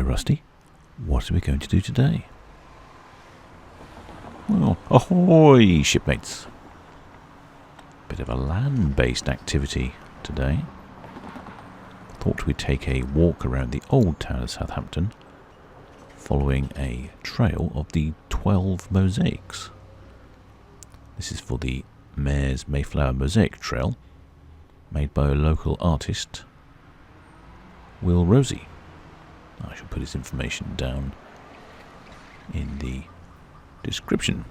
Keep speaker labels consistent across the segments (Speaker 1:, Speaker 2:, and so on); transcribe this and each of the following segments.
Speaker 1: Hello, Rusty. What are we going to do today? Well, ahoy, shipmates. Bit of a land-based activity today. Thought we'd take a walk around the old town of Southampton, following a trail of the 12 mosaics. This is for the Mayor's Mayflower Mosaic Trail, made by a local artist, Will Rosie. I shall put his information down in the description.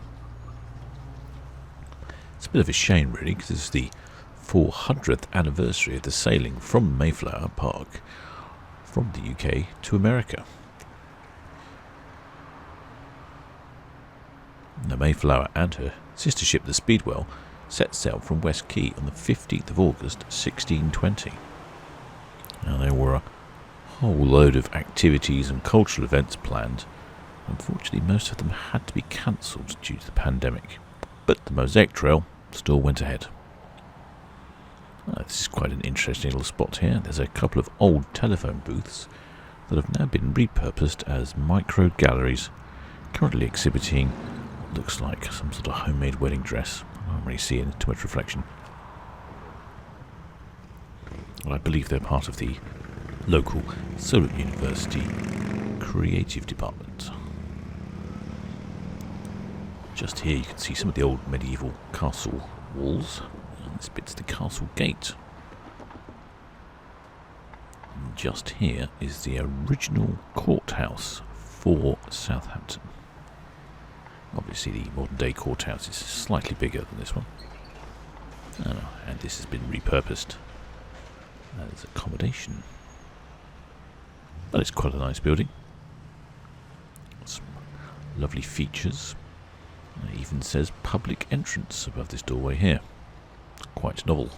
Speaker 1: It's a bit of a shame, really, because this is the 400th anniversary of the sailing from Mayflower Park from the UK to America. The Mayflower and her sister ship, the Speedwell, set sail from Westquay on the 15th of August 1620. Now, there were a whole load of activities and cultural events planned. Unfortunately, most of them had to be cancelled due to the pandemic, but the Mosaic Trail still went ahead. This is quite an interesting little spot here. There's a couple of old telephone booths that have now been repurposed as micro galleries, currently exhibiting what looks like some sort of homemade wedding dress. I don't really see too much reflection. Well, I believe they're part of the local Southampton University creative department. Just here you can see some of the old medieval castle walls, and this bit's the castle gate. And just here is the original courthouse for Southampton. Obviously the modern day courthouse is slightly bigger than this one, and this has been repurposed as accommodation. But it's quite a nice building. Some lovely features. It even says public entrance above this doorway here. Quite novel.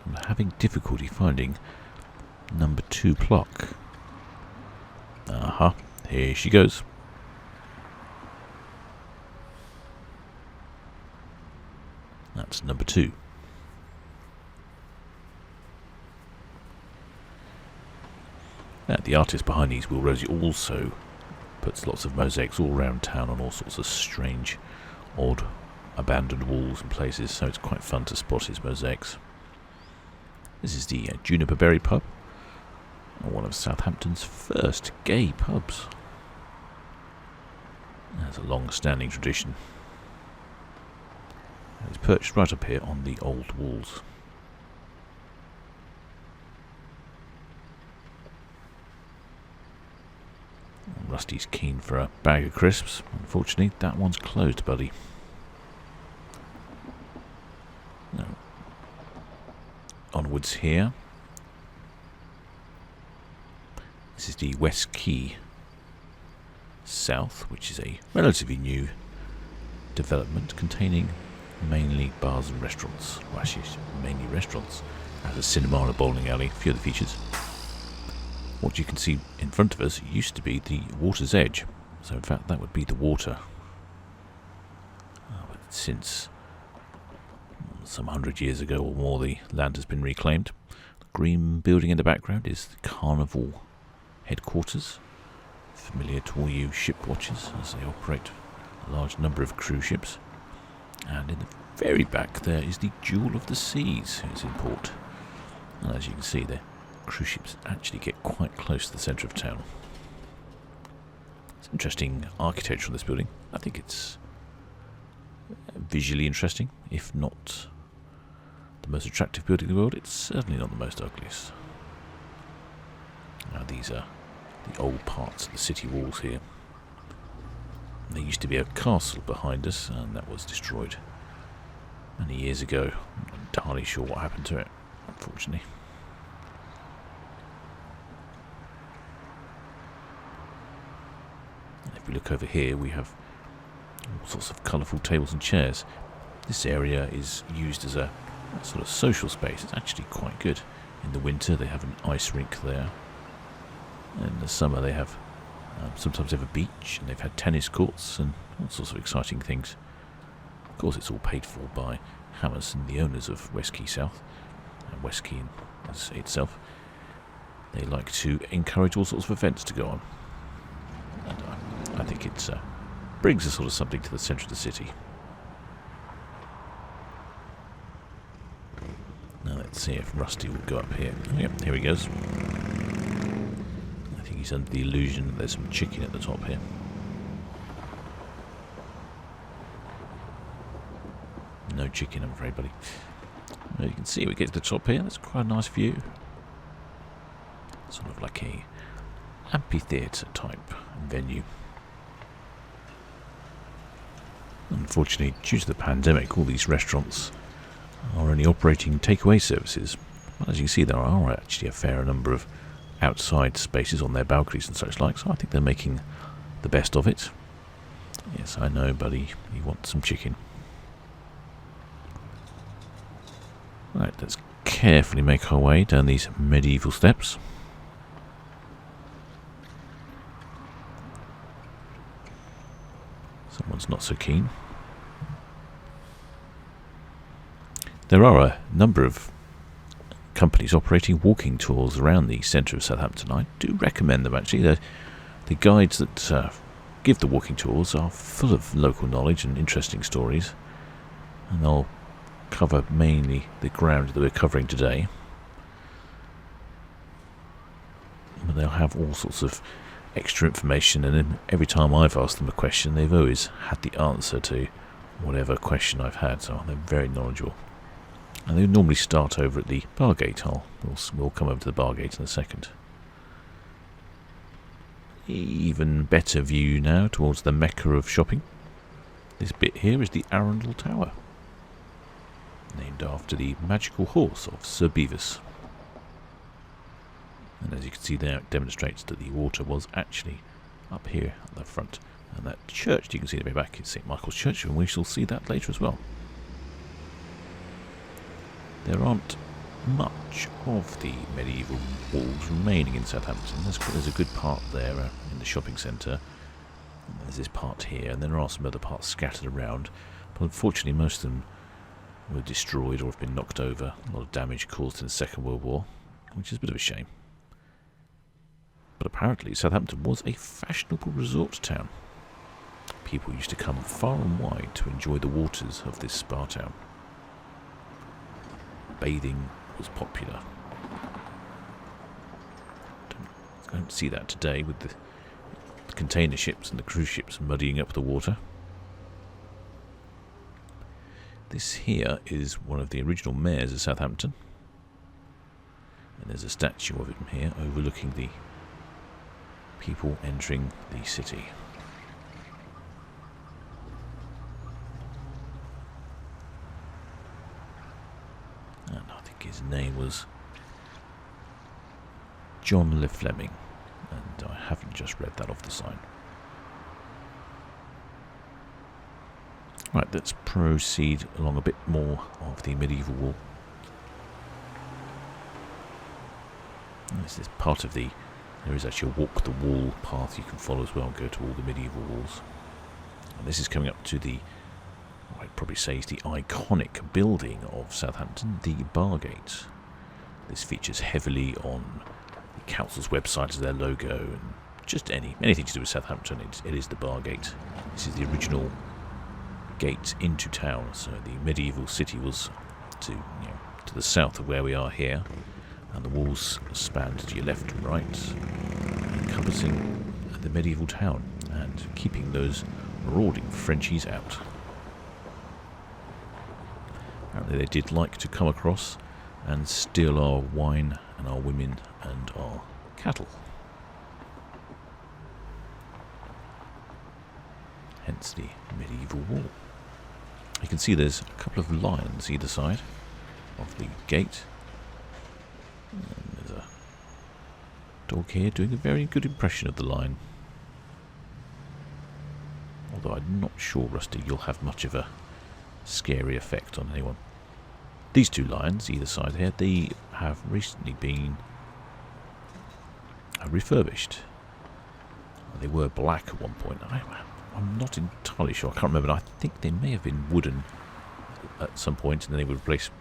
Speaker 1: I'm having difficulty finding number 2 clock. Aha, here she goes. That's number 2. The artist behind these, Will Rosie, also puts lots of mosaics all around town on all sorts of strange, odd, abandoned walls and places, so it's quite fun to spot his mosaics. This is the Juniper Berry pub, one of Southampton's first gay pubs. There's a long-standing tradition. It's perched right up here on the old walls. Rusty's keen for a bag of crisps. Unfortunately, that one's closed, buddy. Now, onwards here. This is the Westquay South, which is a relatively new development containing mainly bars and restaurants. Well, actually, mainly restaurants. Has a cinema and a bowling alley, a few other features. What you can see in front of us used to be the water's edge, so in fact that would be the water. But since some 100 years ago or more, the land has been reclaimed. The green building in the background is the Carnival headquarters, familiar to all you ship watchers as they operate a large number of cruise ships. And in the very back there is the Jewel of the Seas, who's in port. And as you can see there, cruise ships actually get quite close to the centre of town. It's interesting architecture on this building. I think it's visually interesting, if not the most attractive building in the world. It's certainly not the most ugliest. Now these are the old parts of the city walls here. There used to be a castle behind us, and that was destroyed many years ago. I'm not entirely sure what happened to it, unfortunately. If we look over here, we have all sorts of colourful tables and chairs. This area is used as a sort of social space. It's actually quite good. In the winter, they have an ice rink there. In the summer, they have sometimes they have a beach, and they've had tennis courts and all sorts of exciting things. Of course, it's all paid for by Hammerson, the owners of Westquay South, and Westquay itself, they like to encourage all sorts of events to go on. And I think it brings a sort of something to the centre of the city. Now let's see if Rusty will go up here. Oh, yep, here he goes. I think he's under the illusion that there's some chicken at the top here. No chicken, I'm afraid, buddy. Well, you can see we get to the top here. That's quite a nice view. Sort of like a amphitheatre type venue. Unfortunately, due to the pandemic, all these restaurants are only operating takeaway services. Well, as you can see, there are actually a fair number of outside spaces on their balconies and such like, so I think they're making the best of it. Yes, I know, buddy, you want some chicken. Right, let's carefully make our way down these medieval steps. Someone's not so keen. There are a number of companies operating walking tours around the centre of Southampton. I do recommend them, actually. The guides that give the walking tours are full of local knowledge and interesting stories, and they'll cover mainly the ground that we're covering today. But they'll have all sorts of extra information, and then every time I've asked them a question, they've always had the answer to whatever question I've had, so they're very knowledgeable. And they normally start over at the bar gate. We'll come over to the bar gate in a second. Even better view now towards the Mecca of shopping. This bit here is the Arundel Tower, named after the magical horse of Sir Bevis. And as you can see there, it demonstrates that the water was actually up here at the front. And that church you can see at the very back is St Michael's Church, and we shall see that later as well. There aren't much of the medieval walls remaining in Southampton. There's a good part there in the shopping centre. There's this part here, and there are some other parts scattered around. But unfortunately, most of them were destroyed or have been knocked over. A lot of damage caused in the Second World War, which is a bit of a shame. But apparently, Southampton was a fashionable resort town. People used to come far and wide to enjoy the waters of this spa town. Bathing was popular. Don't see that today with the container ships and the cruise ships muddying up the water. This here is one of the original mayors of Southampton, and there's a statue of him here overlooking the people entering the city. And I think his name was John Le Fleming, and I haven't just read that off the sign. Right, let's proceed along a bit more of the medieval wall. This is part of there is actually a walk the wall path you can follow as well, go to all the medieval walls. And this is coming up to I'd probably say is the iconic building of Southampton, the Bar Gate. This features heavily on the council's website as their logo, and just anything to do with Southampton, it is the Bar Gate. This is the original gate into town, so the medieval city was to the south of where we are here, and the walls spanned to your left and right, encompassing the medieval town and keeping those marauding Frenchies out. Apparently they did like to come across and steal our wine and our women and our cattle. Hence the medieval wall. You can see there's a couple of lions either side of the gate. And there's a dog here doing a very good impression of the lion. Although I'm not sure, Rusty, you'll have much of a scary effect on anyone. These two lions either side here, they have recently been refurbished. They were black at one point. I'm not entirely sure, I can't remember. I think they may have been wooden at some point, and then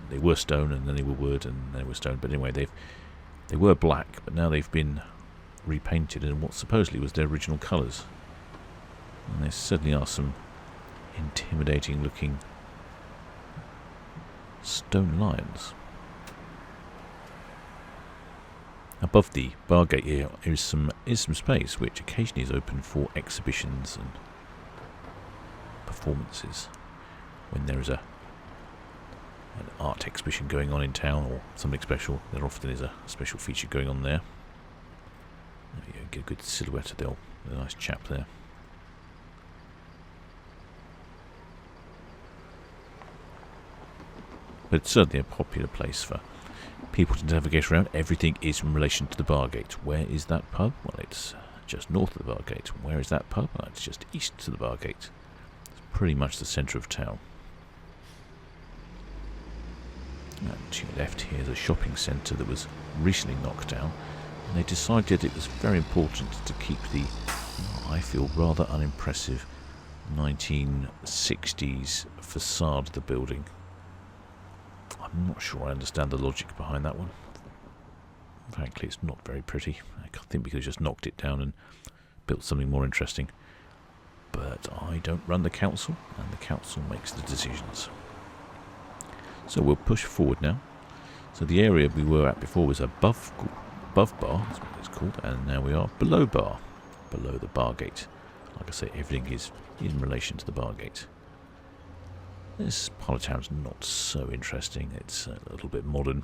Speaker 1: they were stone, and then they were wood, and then they were stone. But anyway, they were black, but now they've been repainted in what supposedly was their original colours. And there certainly are some intimidating looking stone lions. Above the bar gate here is some space which occasionally is open for exhibitions and performances. When there is an art exhibition going on in town or something special, there often is a special feature going on there. There you go, get a good silhouette of the nice chap there. But it's certainly a popular place for people to navigate around. Everything is in relation to the bar gate. Where is that pub? Well, it's just north of the bar gate. Where is that pub? Well, it's just east of the bar gate. It's pretty much the centre of town. And to your left here is a shopping centre that was recently knocked down, and they decided it was very important to keep the, I feel, rather unimpressive 1960s facade of the building. I'm not sure I understand the logic behind that one. Frankly, it's not very pretty. I think we could have just knocked it down and built something more interesting. But I don't run the council, and the council makes the decisions. So we'll push forward now. So the area we were at before was above bar, that's what it's called, and now we are below bar, below the bar gate. Like I say, everything is in relation to the bar gate. This part of town's not so interesting. It's a little bit modern.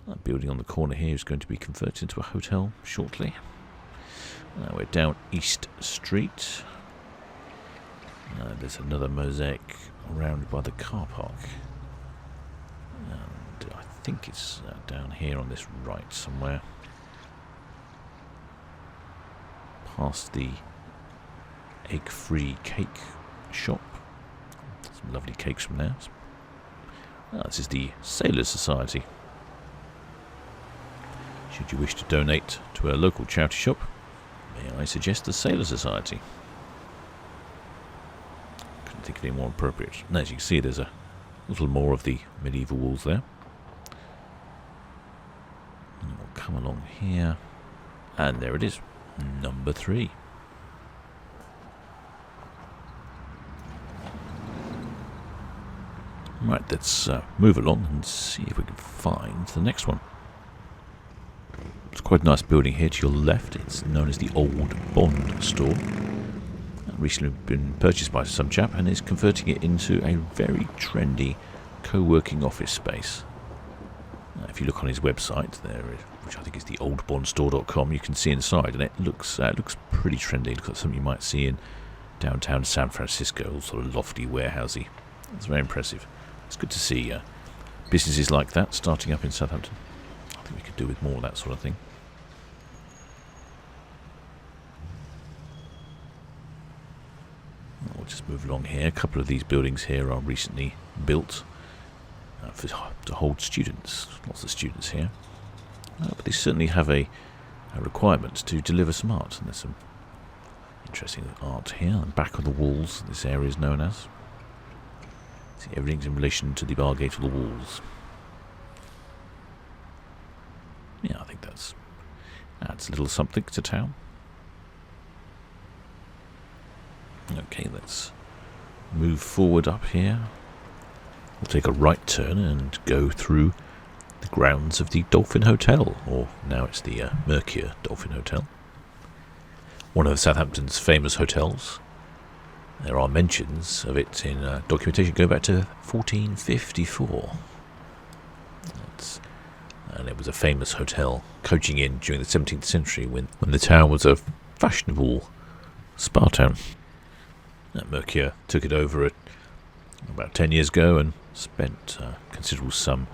Speaker 1: That building on the corner here is going to be converted into a hotel shortly. Now we're down East Street. There's another mosaic around by the car park. And I think it's down here on this right somewhere. Past the egg-free cake shop. Some lovely cakes from there. This is the Sailors Society. Should you wish to donate to a local charity shop, may I suggest the Sailor Society? Couldn't think of any more appropriate. And as you can see, there's a little more of the medieval walls there. And we'll come along here, and there it is, number 3. Right, let's move along and see if we can find the next one. It's quite a nice building here to your left. It's known as the Old Bond Store. Recently been purchased by some chap and is converting it into a very trendy co-working office space. If you look on his website there, which I think is the oldbondstore.com, you can see inside, and it looks pretty trendy. It looks like something you might see in downtown San Francisco, all sort of lofty, warehousey. It's very impressive. It's good to see businesses like that starting up in Southampton. I think we could do with more of that sort of thing. We'll just move along here. A couple of these buildings here are recently built to hold students. Lots of students here. But they certainly have a requirement to deliver some art. And there's some interesting art here. And back on the walls, this area is known as. See, everything's in relation to the bar gate or the walls. Yeah, I think that's adds a little something to town. Okay, let's move forward up here. We'll take a right turn and go through the grounds of the Dolphin Hotel, or now it's the Mercure Dolphin Hotel. One of Southampton's famous hotels. There are mentions of it in documentation going back to 1454. And it was a famous hotel coaching in during the 17th century when the town was a fashionable spa town. Mercure took it over about 10 years ago and spent considerable sum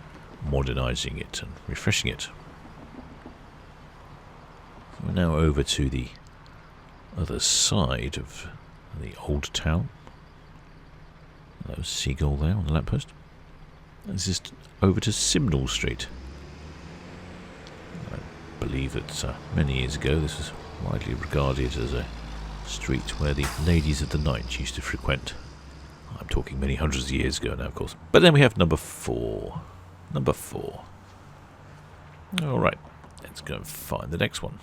Speaker 1: modernising it and refreshing it. We're now over to the other side of the old town. That was seagull there on the lamppost. This is over to Simnel Street. I believe that many years ago this was widely regarded as a street where the ladies of the night used to frequent. I'm I'm talking many hundreds of years ago now, of course. But then we have number 4. Number 4. Alright, let's go and find the next one.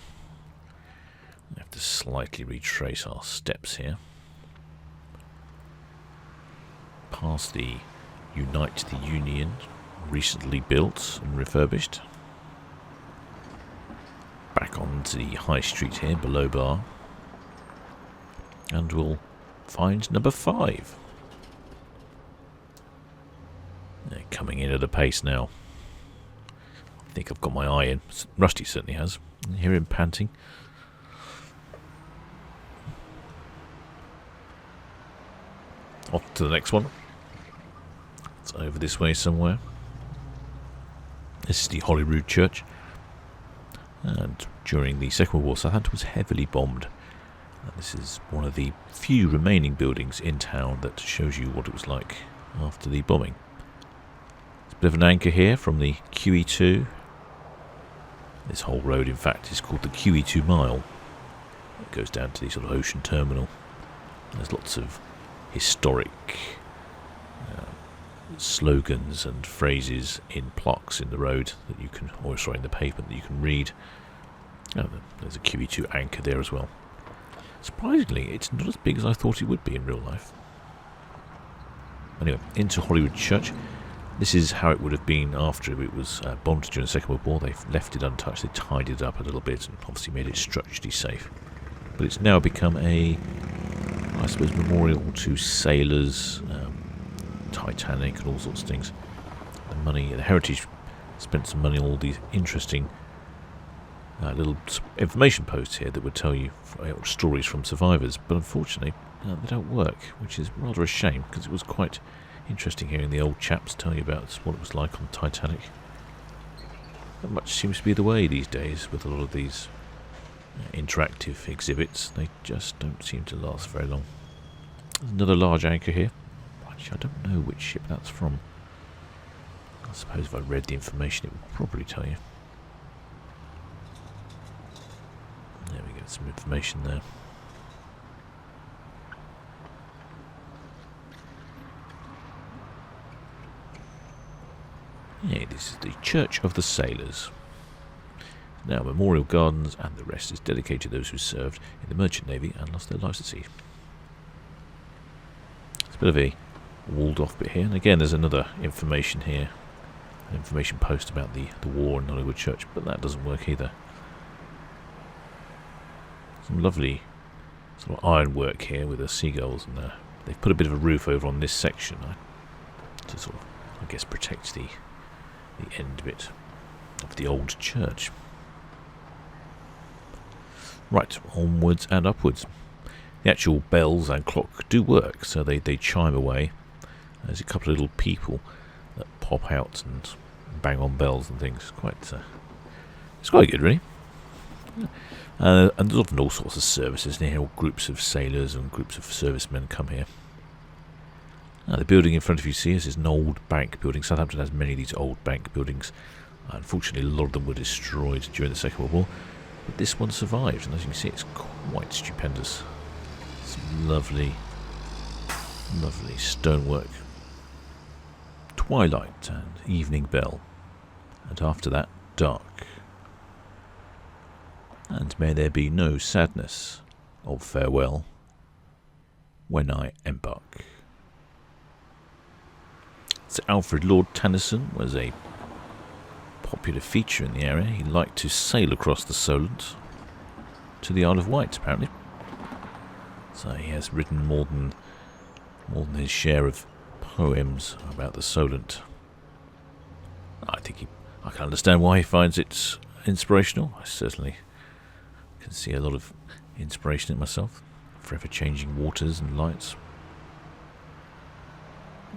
Speaker 1: We have to slightly retrace our steps here. Past the Unite the Union, recently built and refurbished. Back onto the High Street here, below bar. And we'll find number 5. They're coming in at a pace now. I think I've got my eye in. Rusty certainly has. I hear him panting. Off to the next one. It's over this way somewhere. This is the Holyrood Church. And during the Second World War, Southampton was heavily bombed. And this is one of the few remaining buildings in town that shows you what it was like after the bombing. There's a bit of an anchor here from the Quay. This whole road, in fact, is called the Quay 2 Mile. It goes down to the sort of ocean terminal. There's lots of historic slogans and phrases in plaques in the road that you can, or sorry, in the pavement that you can read. Oh, there's a Quay 2 anchor there as well. Surprisingly, it's not as big as I thought it would be in real life. Anyway, into Holyrood Church. This is how it would have been after it was bombed during the Second World War. They've left it untouched, they tidied it up a little bit and obviously made it structurally safe. But it's now become a, I suppose, memorial to sailors, Titanic and all sorts of things. The Heritage spent some money on all these interesting little information posts here that would tell you stories from survivors, but unfortunately they don't work, which is rather a shame, because it was quite interesting hearing the old chaps tell you about what it was like on Titanic. That much seems to be the way these days with a lot of these interactive exhibits. They just don't seem to last very long. There's another large anchor here. Actually, I don't know which ship that's from. I suppose if I read the information it would probably tell you. There we go, some information there. Yeah, this is the Church of the Sailors. Now, memorial gardens and the rest is dedicated to those who served in the Merchant Navy and lost their lives at sea. It's a bit of a walled off bit here, and again there's another information here, an information post about the war in Holyrood Church, but that doesn't work either. Some lovely sort of ironwork here with the seagulls, and they've put a bit of a roof over on this section to sort of, I guess, protect the end bit of the old church. Right, onwards and upwards. The actual bells and clock do work, so they chime away. There's a couple of little people that pop out and bang on bells and things. It's quite good, really. And there's often all sorts of services near here. All groups of sailors and groups of servicemen come here. The building in front of you see is an old bank building. Southampton has many of these old bank buildings. Unfortunately, a lot of them were destroyed during the Second World War, but this one survived, and as you can see, it's quite stupendous. Some lovely stonework. Twilight and evening bell, and after that, dark. And may there be no sadness of farewell when I embark. Sir Alfred Lord Tennyson was a popular feature in the area. He liked to sail across the Solent to the Isle of Wight, apparently. So he has written more than his share of poems about the Solent. I can understand why he finds it inspirational. I certainly can see a lot of inspiration in myself. Forever changing waters and lights.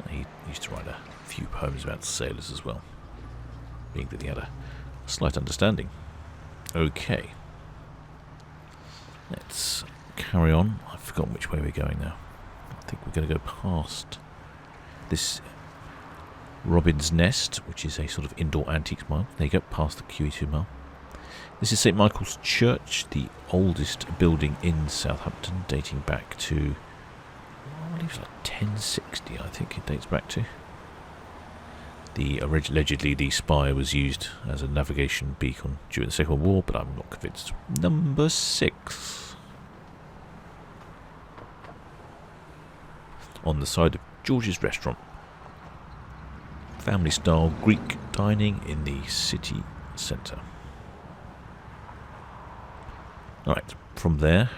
Speaker 1: He used to write a few poems about sailors as well, being that he had a slight understanding. Okay. Let's carry on. I've forgotten which way we're going now. I think we're going to go past this Robin's Nest, which is a sort of indoor antiques mile. There you go, past the Quay 2 Mile. This is St Michael's Church, the oldest building in Southampton, dating back to, I believe believe it's like 1060, I think it dates back to. Allegedly, the spire was used as a navigation beacon during the Second World War, but I'm not convinced. Number 6. On the side of George's Restaurant. Family-style Greek dining in the city centre. Alright, from there,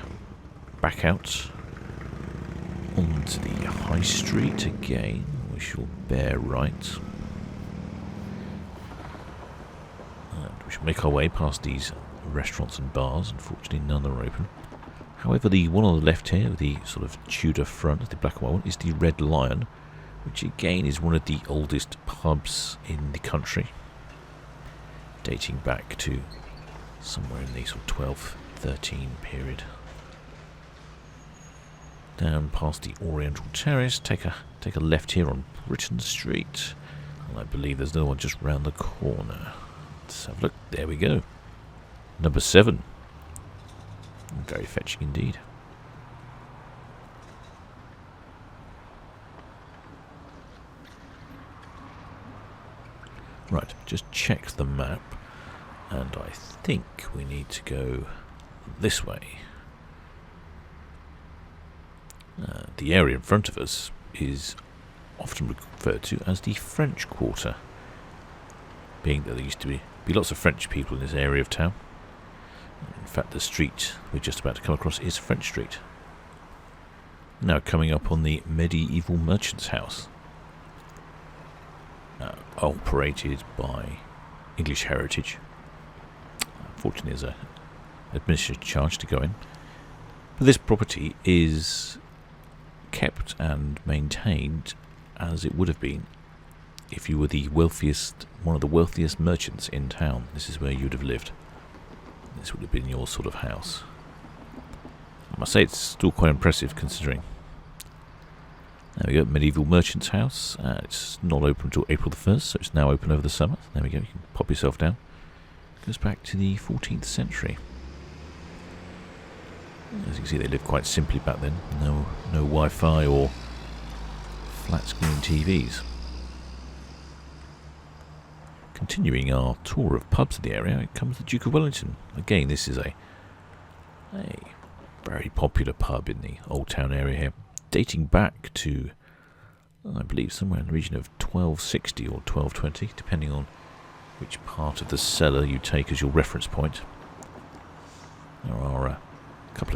Speaker 1: back out onto the High Street again. We shall bear right. We shall make our way past these restaurants and bars. Unfortunately, none are open. However, the one on the left here, with the sort of Tudor front, the black and white one, is the Red Lion, which again is one of the oldest pubs in the country, dating back to somewhere in the sort of 1213 period. Down past the Oriental Terrace, take a left here on Britain Street, and I believe there's another one just round the corner. Let's have a look. There we go. Number 7. Very fetching indeed. Right, just check the map, and I think we need to go this way. The area in front of us is often referred to as the French Quarter, being that there used to be lots of French people in this area of town. In fact, the street we're just about to come across is French Street. Now coming up on the medieval merchant's house, operated by English Heritage. Unfortunately, there's an administrative charge to go in. But this property is kept and maintained as it would have been if you were one of the wealthiest merchants in town. This is where you'd have lived. This would have been your sort of house. I must say it's still quite impressive considering. There we go, medieval merchant's house. It's not open until April the 1st, so it's now open over the summer. There we go, you can pop yourself down. It goes back to the 14th century. As you can see, they lived quite simply back then. No Wi-Fi or flat screen TVs. Continuing our tour of pubs in the area, it comes the Duke of Wellington. Again, this is a very popular pub in the Old Town area here, dating back to, I believe, somewhere in the region of 1260 or 1220, depending on which part of the cellar you take as your reference point. There are a couple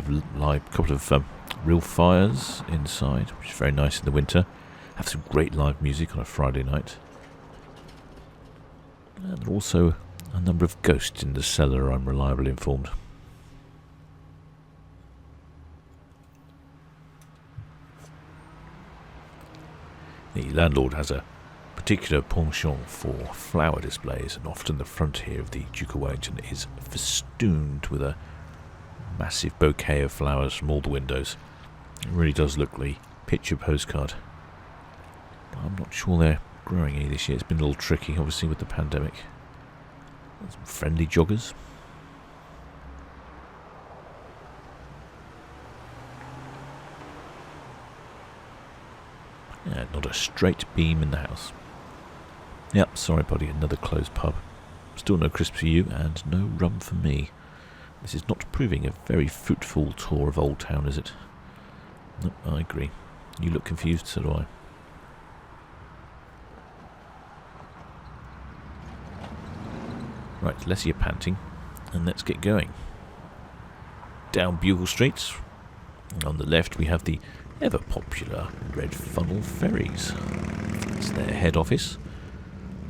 Speaker 1: of real fires inside, which is very nice in the winter. Have some great live music on a Friday night. And there are also a number of ghosts in the cellar, I'm reliably informed. The landlord has a particular penchant for flower displays, and often the front here of the Duke of Wellington is festooned with a massive bouquet of flowers from all the windows. It really does look like a picture postcard. But I'm not sure they're growing any this year. It's been a little tricky, obviously, with the pandemic. Some friendly joggers. Yeah, not a straight beam in the house. Yep, sorry buddy, another closed pub. Still no crisps for you, and no rum for me. This is not proving a very fruitful tour of Old Town, is it? No, I agree. You look confused, so do I. Right, less of your panting, and let's get going. Down Bugle Street. On the left we have the ever popular Red Funnel Ferries. That's their head office.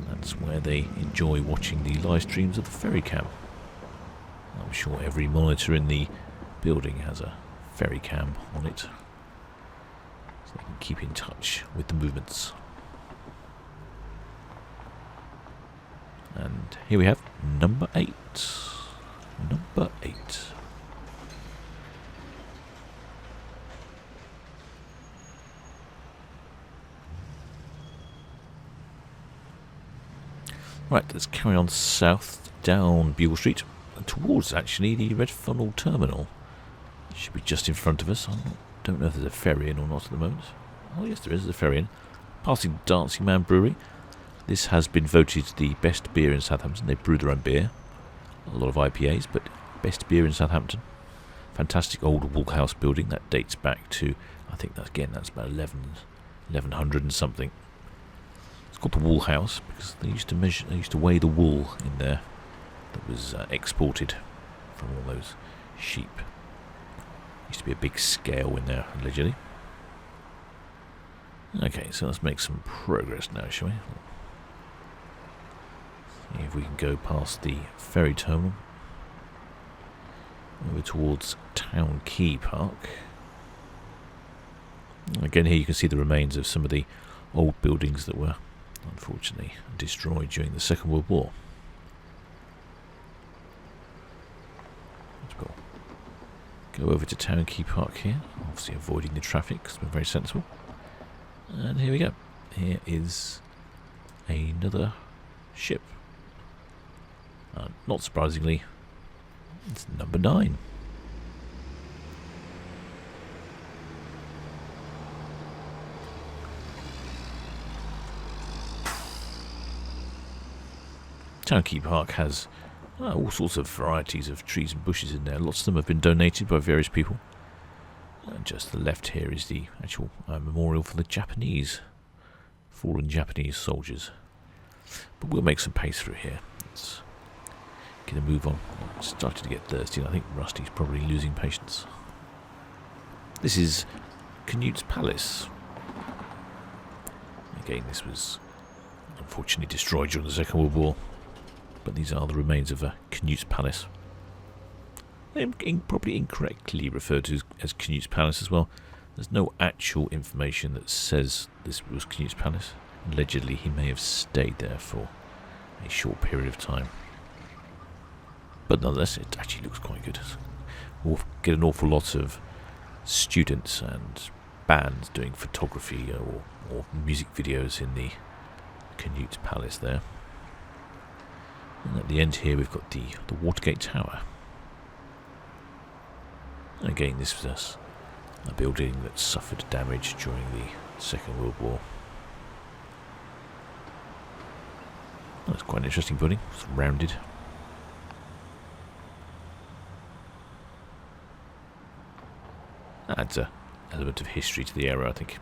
Speaker 1: That's where they enjoy watching the live streams of the ferry cam. I'm sure every monitor in the building has a ferry cam on it, so they can keep in touch with the movements. And here we have number 8. Number 8. Right, let's carry on south down Bugle Street towards actually the Red Funnel Terminal. It should be just in front of us. I don't know if there's a ferry in or not at the moment. Oh yes, there is a ferry in. Passing Dancing Man Brewery. This has been voted the best beer in Southampton. They brew their own beer. A lot of IPAs, but best beer in Southampton. Fantastic old Winkle house building that dates back to, I think that's about 1100 and something. It's called the Wool House because they used to weigh the wool in there that was exported from all those sheep. Used to be a big scale in there, allegedly. Okay, so let's make some progress now, shall we? See if we can go past the ferry terminal over towards Quay Park. Again, here you can see the remains of some of the old buildings that were unfortunately destroyed during the Second World War. Let's go over to Quay Park here, obviously avoiding the traffic because we're very sensible. And here we go. Here is another ship. Not surprisingly, it's number 9. Quay Park has all sorts of varieties of trees and bushes in there. Lots of them have been donated by various people. And just to the left here is the actual memorial for the fallen Japanese soldiers. But we'll make some pace through here. Let's get a move on. I'm starting to get thirsty, and I think Rusty's probably losing patience. This is Canute's Palace. Again, this was unfortunately destroyed during the Second World War. But these are the remains of Canute's Palace. They're probably incorrectly referred to as Canute's Palace as well. There's no actual information that says this was Canute's Palace. Allegedly, he may have stayed there for a short period of time. But nonetheless, it actually looks quite good. We'll get an awful lot of students and bands doing photography or music videos in the Canute's Palace there. And at the end here we've got the Watergate Tower. Again, this was a building that suffered damage during the Second World War. That's quite an interesting building. It's rounded. Adds an element of history to the area, I think.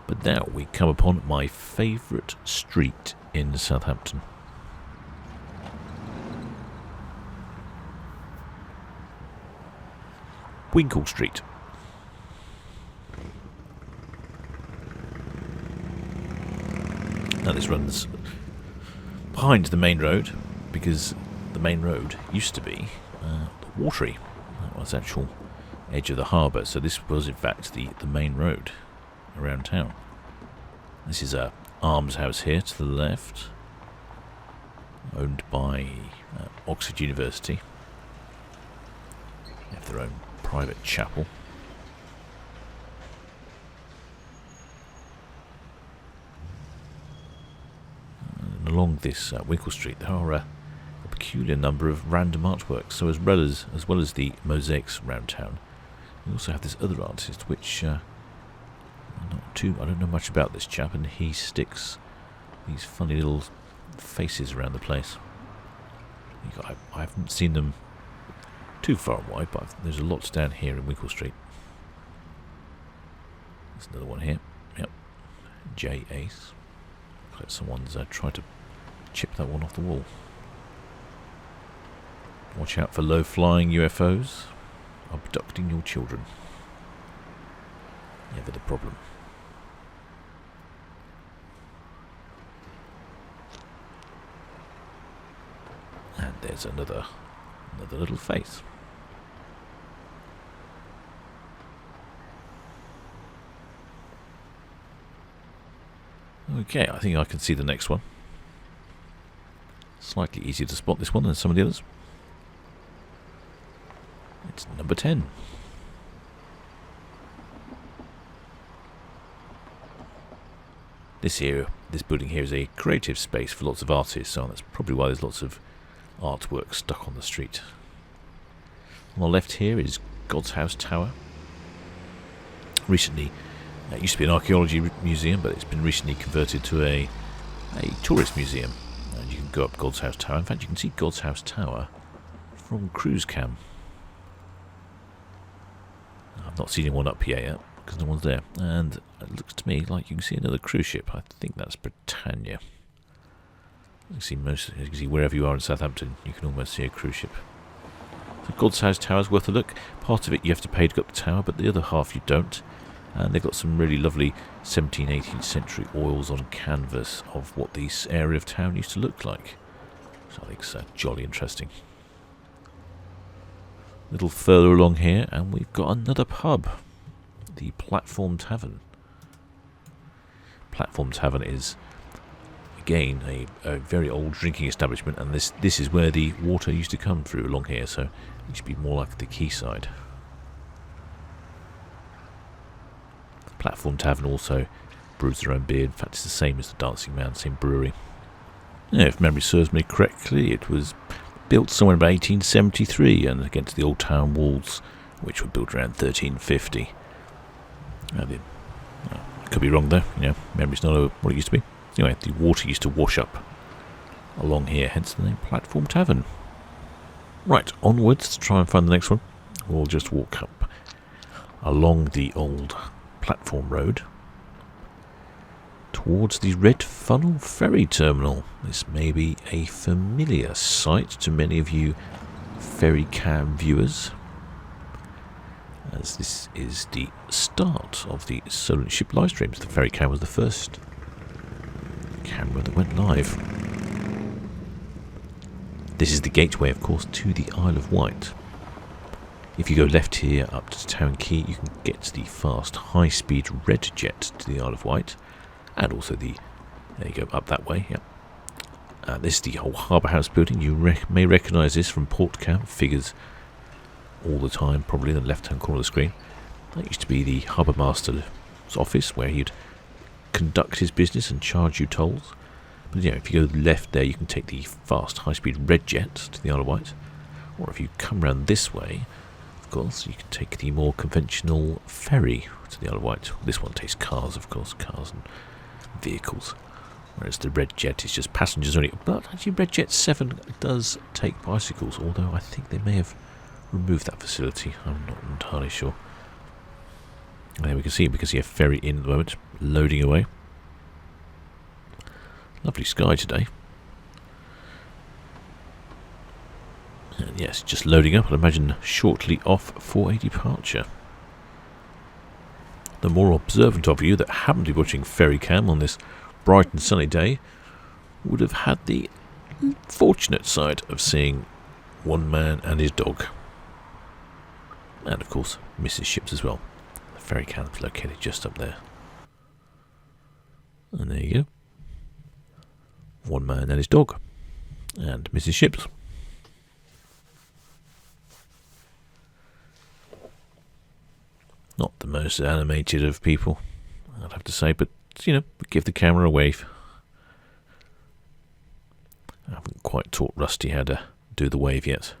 Speaker 1: But now we come upon my favourite street in Southampton. Winkle Street. Now this runs behind the main road because the main road used to be the watery. That was the actual edge of the harbour, so this was in fact the main road around town. This is a almshouse here to the left, owned by Oxford University. They have their own private chapel. And along this Winkle Street there are a peculiar number of random artworks. So as well as the mosaics around town, we also have this other artist which I don't know much about this chap, and he sticks these funny little faces around the place. I haven't seen them too far and wide, but there's a lot down here in Winkle Street. There's another one here. Yep. J Ace. Looks like someone's tried to chip that one off the wall. Watch out for low-flying UFOs abducting your children. Never the problem. And there's another little face. Okay, I think I can see the next one. Slightly easier to spot this one than some of the others. It's number 10. This building here is a creative space for lots of artists, so that's probably why there's lots of artwork stuck on the street. On the left here is God's House Tower. Recently It used to be an archaeology museum, but it's been recently converted to a tourist museum. And you can go up God's House Tower. In fact, you can see God's House Tower from cruise cam. I've not seen anyone up here yet, because no one's there. And it looks to me like you can see another cruise ship. I think that's Britannia. You can see wherever you are in Southampton, you can almost see a cruise ship. So God's House Tower is worth a look. Part of it you have to pay to go up the tower, but the other half you don't. And they've got some really lovely 17th, 18th century oils on canvas of what this area of town used to look like. So I think it's jolly interesting. A little further along here, and we've got another pub, the Platform Tavern. Platform Tavern is, again, a very old drinking establishment, and this is where the water used to come through along here, so it used to be more like the quayside. The Platform Tavern also brews their own beer. In fact, it's the same as the Dancing Man, same brewery. Yeah, if memory serves me correctly, it was built somewhere about 1873 and against the old town walls, which were built around 1350. I could be wrong though, memory's not what it used to be. Anyway, the water used to wash up along here, hence the name Platform Tavern. Right, onwards to try and find the next one. We'll just walk up along the old platform road towards the Red Funnel Ferry Terminal. This may be a familiar sight to many of you ferry cam viewers, as this is the start of the Solar Ship live streams. The ferry cam was the first camera that went live. This is the gateway, of course, to the Isle of Wight. If you go left here up to Town Quay, you can get the fast high-speed red jet to the Isle of Wight, and also there you go, up that way. This is the whole Harbour House building. You may recognise this from port cam, figures all the time, probably in the left-hand corner of the screen. That used to be the Harbour Master's office, where he'd conduct his business and charge you tolls. But if you go left there, you can take the fast high-speed red jet to the Isle of Wight, or if you come round this way, of course, you can take the more conventional ferry to the Isle of Wight. This one takes cars, of course, cars and vehicles, whereas the red jet is just passengers only. But actually, Red Jet 7 does take bicycles, although I think they may have removed that facility. I'm not entirely sure. And there we can see a ferry in at the moment, loading away. Lovely sky today. And yes, just loading up. I'd imagine shortly off for a departure. The more observant of you that happened to be watching Ferry Cam on this bright and sunny day would have had the fortunate side of seeing one man and his dog. And of course, Mrs. Ships as well. The Ferry Cam is located just up there. And there you go. One man and his dog. And Mrs. Ships. Not the most animated of people, I'd have to say, but, give the camera a wave. I haven't quite taught Rusty how to do the wave yet.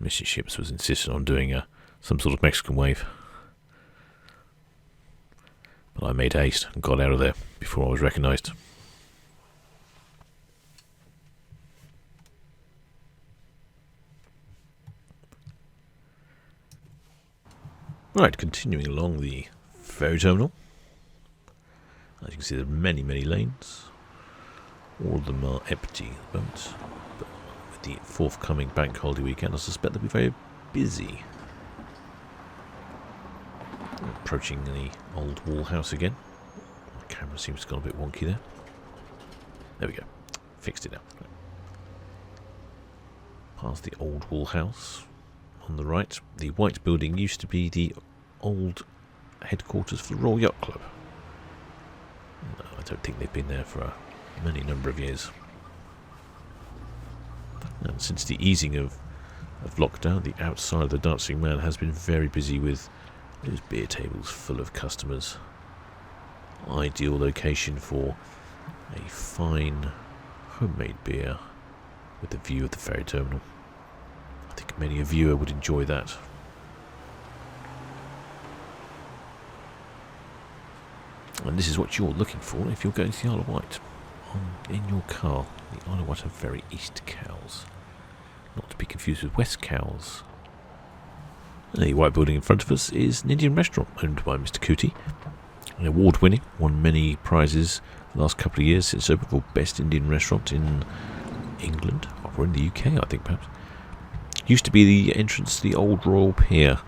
Speaker 1: Mrs. Ships was insisting on doing some sort of Mexican wave. But I made haste and got out of there before I was recognised. Right, continuing along the ferry terminal. As you can see, there are many, many lanes. All of them are empty at the moment. But with the forthcoming bank holiday weekend, I suspect they'll be very busy. Approaching the old wall house again. The camera seems to have gone a bit wonky there. There we go. Fixed it now. Past the old wall house. On the right, the white building used to be the old headquarters for the Royal Yacht Club. No, I don't think they've been there for a many number of years. And since the easing of lockdown, the outside of the Dancing Man has been very busy with those beer tables full of customers. Ideal location for a fine homemade beer with the view of the ferry terminal. I think many a viewer would enjoy that. And this is what you're looking for if you're going to the Isle of Wight. In your car, the Isle of Wight are very East Cows. Not to be confused with West Cows. The white building in front of us is an Indian restaurant owned by Mr. Cootie. An award-winning, won many prizes the last couple of years since opened for Best Indian Restaurant in England, or in the UK, I think perhaps. Used to be the entrance to the old Royal Pier.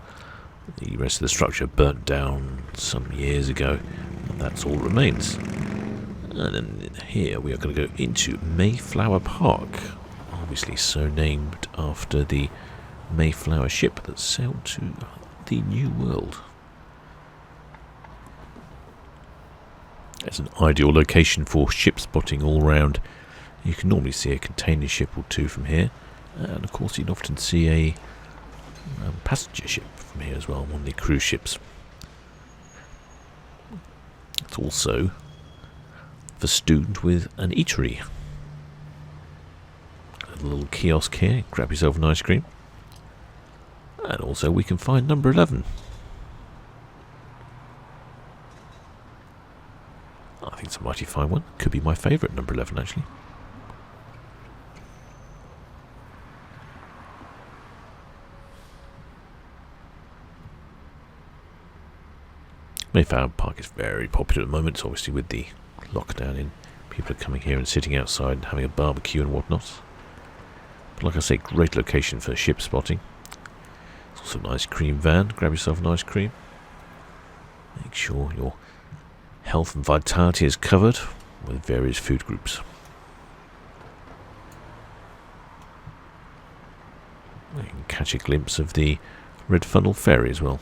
Speaker 1: The rest of the structure burnt down some years ago, and that's all that remains. And then here we are going to go into Mayflower Park, obviously so named after the Mayflower ship that sailed to the New World. It's an ideal location for ship spotting all round. You can normally see a container ship or two from here, and of course you'd often see a passenger ship from here as well, one of the cruise ships. It's also festooned with an eatery. A little kiosk here, grab yourself an ice cream. And also we can find number 11. I think it's a mighty fine one. Could be my favourite, number 11 actually. Mayflower Park is very popular at the moment, obviously with the lockdown in. People are coming here and sitting outside and having a barbecue and whatnot. But like I say, great location for ship spotting. It's also an ice cream van. Grab yourself an ice cream. Make sure your health and vitality is covered with various food groups. You can catch a glimpse of the red funnel ferry as well.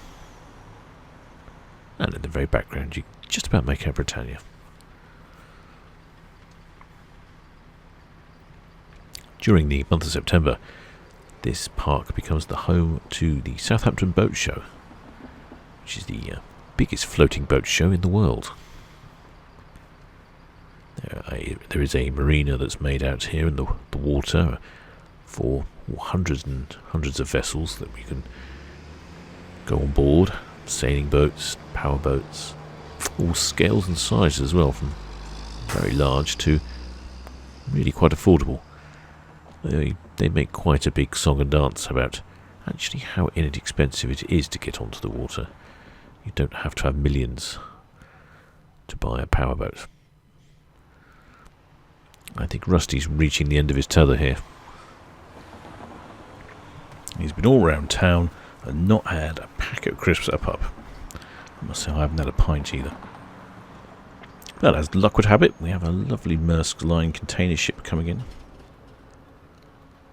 Speaker 1: And in the very background you can just about make out Britannia. During the month of September, this park becomes the home to the Southampton Boat Show, which is the biggest floating boat show in the world. There is a marina that's made out here in the water for hundreds and hundreds of vessels that we can go on board. Sailing boats, power boats, all scales and sizes as well, from very large to really quite affordable. They make quite a big song and dance about actually how inexpensive it is to get onto the water. You don't have to have millions to buy a powerboat. I think Rusty's reaching the end of his tether here. He's been all around town and not had a packet of crisps at a pub. I must say I haven't had a pint either. But as luck would have it, we have a lovely Maersk Line container ship coming in.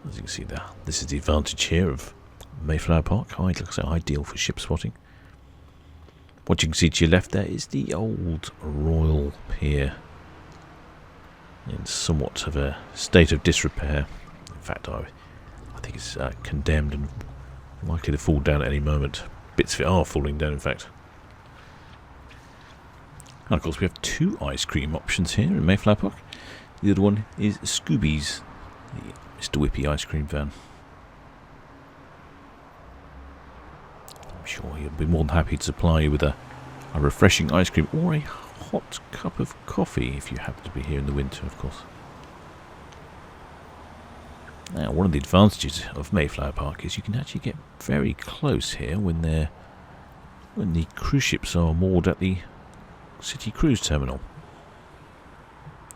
Speaker 1: As you can see there, this is the advantage here of Mayflower Park. Like I say, ideal for ship spotting. What you can see to your left there is the old Royal Pier, in somewhat of a state of disrepair. In fact, I think it's condemned and likely to fall down at any moment. Bits of it are falling down, in fact. And of course, we have two ice cream options here in Mayflower Park. The other one is Scooby's, the Mr. Whippy ice cream van. I'm sure he'll be more than happy to supply you with a refreshing ice cream or a hot cup of coffee if you happen to be here in the winter, of course. Now, one of the advantages of Mayflower Park is you can actually get very close here when the cruise ships are moored at the city cruise terminal.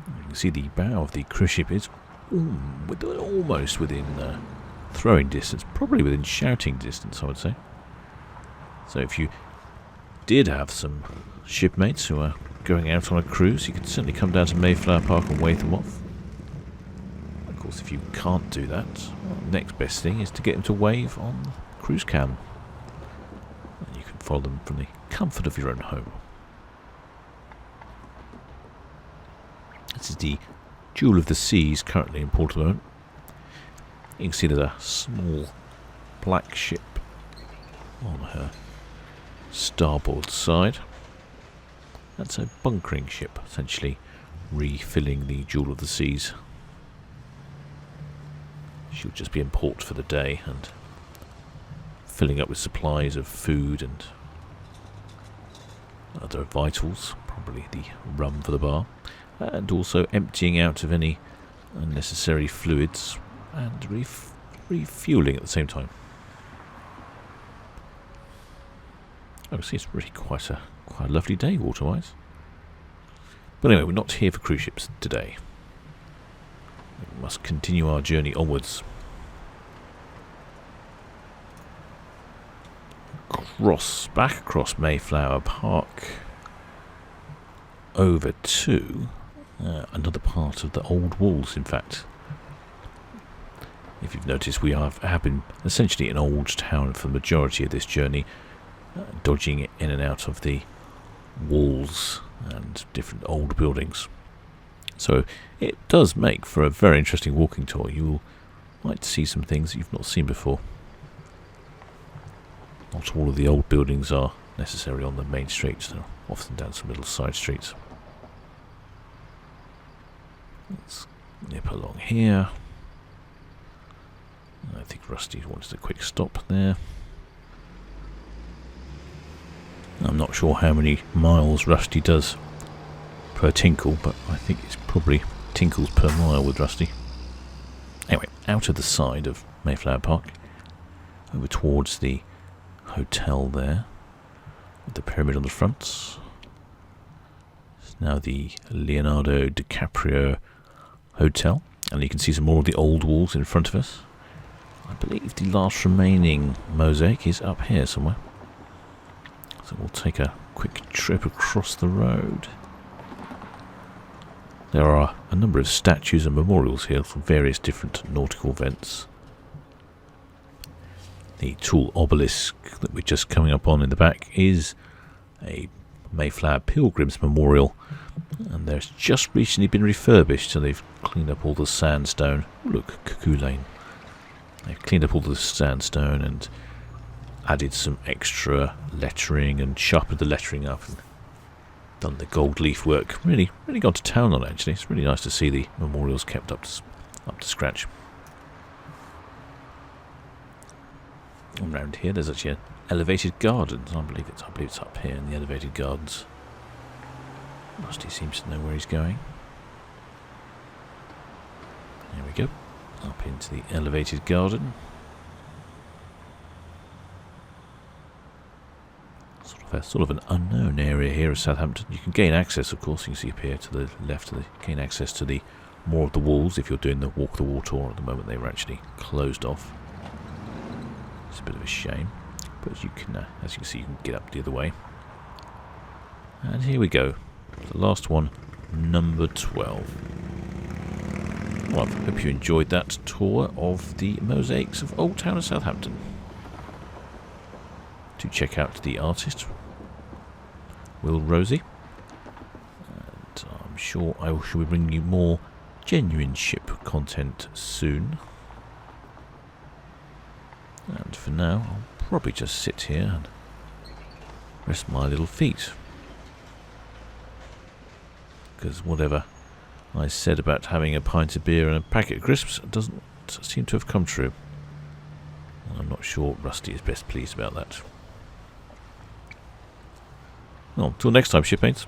Speaker 1: You can see the bow of the cruise ship is almost within throwing distance, probably within shouting distance, I would say. So if you did have some shipmates who are going out on a cruise, you could certainly come down to Mayflower Park and wave them off. Of course, if you can't do that, the next best thing is to get them to wave on the cruise cam. And you can follow them from the comfort of your own home. This is the Jewel of the Seas, currently in port at the moment. You can see there's a small black ship on her starboard side. That's a bunkering ship, essentially refilling the Jewel of the Seas. She'll just be in port for the day and filling up with supplies of food and other vitals, probably the rum for the bar, and also emptying out of any unnecessary fluids and refueling at the same time. Obviously, it's really quite a lovely day water-wise. But anyway, we're not here for cruise ships today. We must continue our journey onwards. Back across Mayflower Park, over to another part of the old walls, in fact. If you've noticed, we have been essentially an old town for the majority of this journey, dodging in and out of the walls and different old buildings. So it does make for a very interesting walking tour. You might see some things that you've not seen before. Not all of the old buildings are necessarily on the main streets. They're often down some little side streets. Let's nip along here. I think Rusty wanted a quick stop there. I'm not sure how many miles Rusty does per tinkle, but I think it's probably tinkles per mile with Rusty. Anyway, out of the side of Mayflower Park, over towards the hotel there, with the pyramid on the front. It's now the Leonardo DiCaprio Hotel, and you can see some more of the old walls in front of us. I believe the last remaining mosaic is up here somewhere. So we'll take a quick trip across the road. There are a number of statues and memorials here for various different nautical events. The tall obelisk that we're just coming up on in the back is a Mayflower Pilgrims Memorial, and there's just recently been refurbished, so they've cleaned up all the sandstone. Oh, look, Cuckoo Lane. They've cleaned up all the sandstone and added some extra lettering and sharpened the lettering up and done the gold leaf work. Really gone to town on it, actually. It's really nice to see the memorials kept up to scratch. And around here there's actually an elevated gardens. I believe it's up here in the elevated gardens. Rusty seems to know where he's going. There we go. Up into the elevated garden. Sort of an unknown area here of Southampton. You can gain access, of course. You can see up here to the left, gain access to the more of the walls if you're doing the walk the wall tour. At the moment they were actually closed off. It's a bit of a shame, but you can, as you can see, you can get up the other way. And here we go, the last one, number 12. Well, I hope you enjoyed that tour of the mosaics of Old Town of Southampton. Do check out the artist, Will Rosie, and I'm sure I shall be bringing you more genuine ship content soon. And for now, I'll probably just sit here and rest my little feet. Because whatever I said about having a pint of beer and a packet of crisps doesn't seem to have come true. And I'm not sure Rusty is best pleased about that. Well, till next time, shipmates.